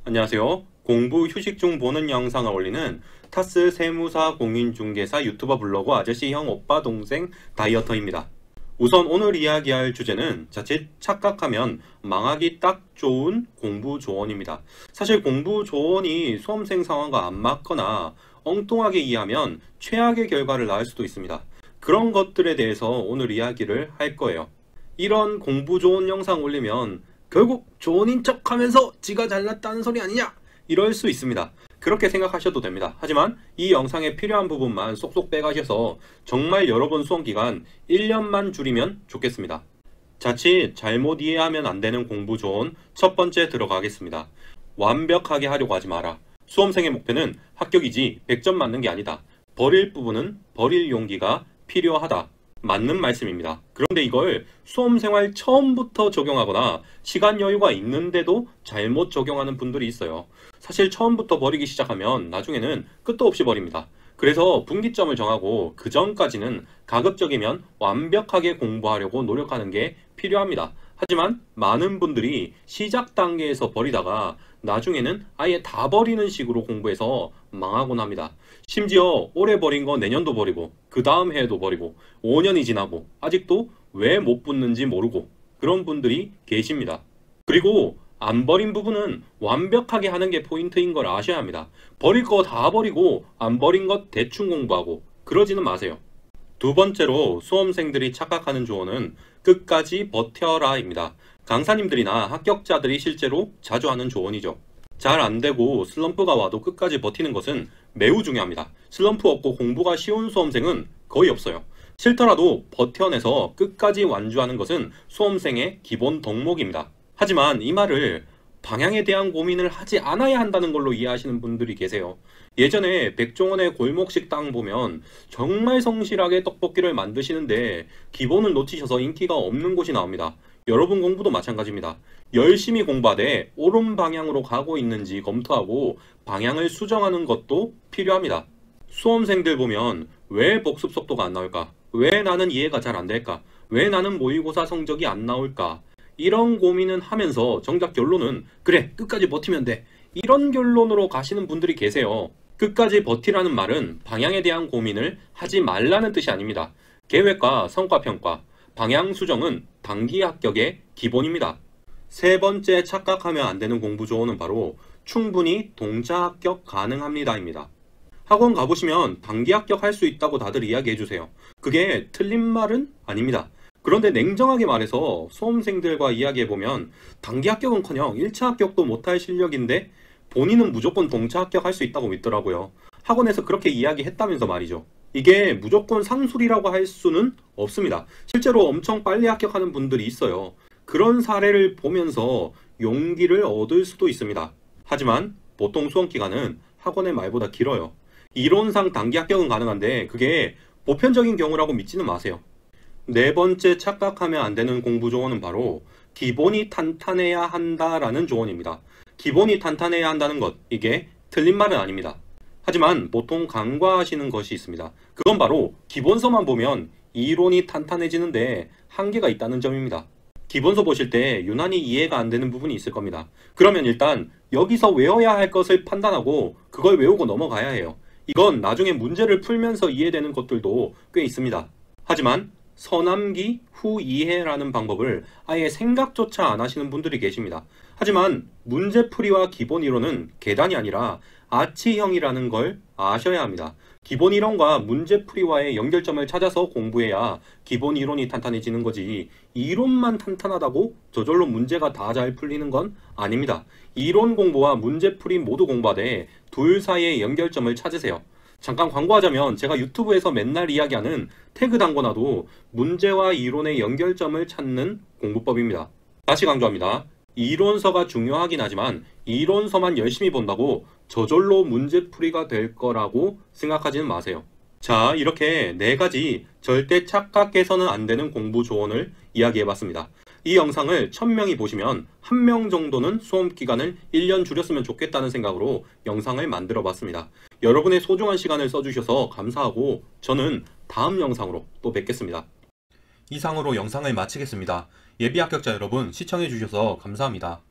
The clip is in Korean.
안녕하세요. 공부 휴식 중 보는 영상을 올리는 타스 세무사 공인중개사 유튜버 블로그 아저씨 형 오빠 동생 다이어터입니다. 우선 오늘 이야기할 주제는 자칫 착각하면 망하기 딱 좋은 공부 조언입니다. 사실 공부 조언이 수험생 상황과 안 맞거나 엉뚱하게 이해하면 최악의 결과를 낳을 수도 있습니다. 그런 것들에 대해서 오늘 이야기를 할 거예요. 이런 공부 조언 영상 올리면 결국 조언인 척하면서 지가 잘났다는 소리 아니냐? 이럴 수 있습니다. 그렇게 생각하셔도 됩니다. 하지만 이 영상에 필요한 부분만 쏙쏙 빼가셔서 정말 여러분 수험기간 1년만 줄이면 좋겠습니다. 자칫 잘못 이해하면 안 되는 공부 조언 첫 번째 들어가겠습니다. 완벽하게 하려고 하지 마라. 수험생의 목표는 합격이지 100점 맞는 게 아니다. 버릴 부분은 버릴 용기가 필요하다. 맞는 말씀입니다. 그런데 이걸 수험생활 처음부터 적용하거나 시간 여유가 있는데도 잘못 적용하는 분들이 있어요. 사실 처음부터 버리기 시작하면 나중에는 끝도 없이 버립니다. 그래서 분기점을 정하고 그 전까지는 가급적이면 완벽하게 공부하려고 노력하는 게 필요합니다. 하지만 많은 분들이 시작 단계에서 버리다가 나중에는 아예 다 버리는 식으로 공부해서 망하곤 합니다. 심지어 올해 버린 거 내년도 버리고 그 다음 해에도 버리고 5년이 지나고 아직도 왜 못 붙는지 모르고 그런 분들이 계십니다. 그리고 안 버린 부분은 완벽하게 하는 게 포인트인 걸 아셔야 합니다. 버릴 거 다 버리고 안 버린 것 대충 공부하고 그러지는 마세요. 두 번째로 수험생들이 착각하는 조언은 끝까지 버텨라입니다. 강사님들이나 합격자들이 실제로 자주 하는 조언이죠. 잘 안되고 슬럼프가 와도 끝까지 버티는 것은 매우 중요합니다. 슬럼프 없고 공부가 쉬운 수험생은 거의 없어요. 싫더라도 버텨내서 끝까지 완주하는 것은 수험생의 기본 덕목입니다. 하지만 이 말을 방향에 대한 고민을 하지 않아야 한다는 걸로 이해하시는 분들이 계세요. 예전에 백종원의 골목식당 보면 정말 성실하게 떡볶이를 만드시는데 기본을 놓치셔서 인기가 없는 곳이 나옵니다. 여러분 공부도 마찬가지입니다. 열심히 공부하되 옳은 방향으로 가고 있는지 검토하고 방향을 수정하는 것도 필요합니다. 수험생들 보면 왜 복습 속도가 안 나올까? 왜 나는 이해가 잘 안 될까? 왜 나는 모의고사 성적이 안 나올까? 이런 고민은 하면서 정작 결론은 그래 끝까지 버티면 돼. 이런 결론으로 가시는 분들이 계세요. 끝까지 버티라는 말은 방향에 대한 고민을 하지 말라는 뜻이 아닙니다. 계획과 성과평가, 방향 수정은 단기 합격의 기본입니다. 세 번째 착각하면 안 되는 공부 조언은 바로 충분히 동차 합격 가능합니다입니다. 학원 가보시면 단기 합격할 수 있다고 다들 이야기해주세요. 그게 틀린 말은 아닙니다. 그런데 냉정하게 말해서 수험생들과 이야기해보면 단기 합격은커녕 1차 합격도 못할 실력인데 본인은 무조건 동차 합격할 수 있다고 믿더라고요. 학원에서 그렇게 이야기했다면서 말이죠. 이게 무조건 상술이라고 할 수는 없습니다. 실제로 엄청 빨리 합격하는 분들이 있어요. 그런 사례를 보면서 용기를 얻을 수도 있습니다. 하지만 보통 수험기간은 학원의 말보다 길어요. 이론상 단기 합격은 가능한데 그게 보편적인 경우라고 믿지는 마세요. 네 번째 착각하면 안 되는 공부 조언은 바로 기본이 탄탄해야 한다라는 조언입니다. 기본이 탄탄해야 한다는 것, 이게 틀린 말은 아닙니다. 하지만 보통 간과하시는 것이 있습니다. 그건 바로 기본서만 보면 이론이 탄탄해지는데 한계가 있다는 점입니다. 기본서 보실 때 유난히 이해가 안 되는 부분이 있을 겁니다. 그러면 일단 여기서 외워야 할 것을 판단하고 그걸 외우고 넘어가야 해요. 이건 나중에 문제를 풀면서 이해되는 것들도 꽤 있습니다. 하지만 서남기 후 이해라는 방법을 아예 생각조차 안 하시는 분들이 계십니다. 하지만 문제풀이와 기본 이론은 계단이 아니라 아치형이라는 걸 아셔야 합니다. 기본 이론과 문제풀이와의 연결점을 찾아서 공부해야 기본 이론이 탄탄해지는 거지 이론만 탄탄하다고 저절로 문제가 다 잘 풀리는 건 아닙니다. 이론 공부와 문제풀이 모두 공부하되 둘 사이의 연결점을 찾으세요. 잠깐 광고하자면 제가 유튜브에서 맨날 이야기하는 태그 담궈놔도 문제와 이론의 연결점을 찾는 공부법입니다. 다시 강조합니다. 이론서가 중요하긴 하지만 이론서만 열심히 본다고 저절로 문제풀이가 될 거라고 생각하지는 마세요. 자, 이렇게 네 가지 절대 착각해서는 안 되는 공부 조언을 이야기해봤습니다. 이 영상을 1000명이 보시면 1명 정도는 수험 기간을 1년 줄였으면 좋겠다는 생각으로 영상을 만들어 봤습니다. 여러분의 소중한 시간을 써주셔서 감사하고 저는 다음 영상으로 또 뵙겠습니다. 이상으로 영상을 마치겠습니다. 예비 합격자 여러분 시청해 주셔서 감사합니다.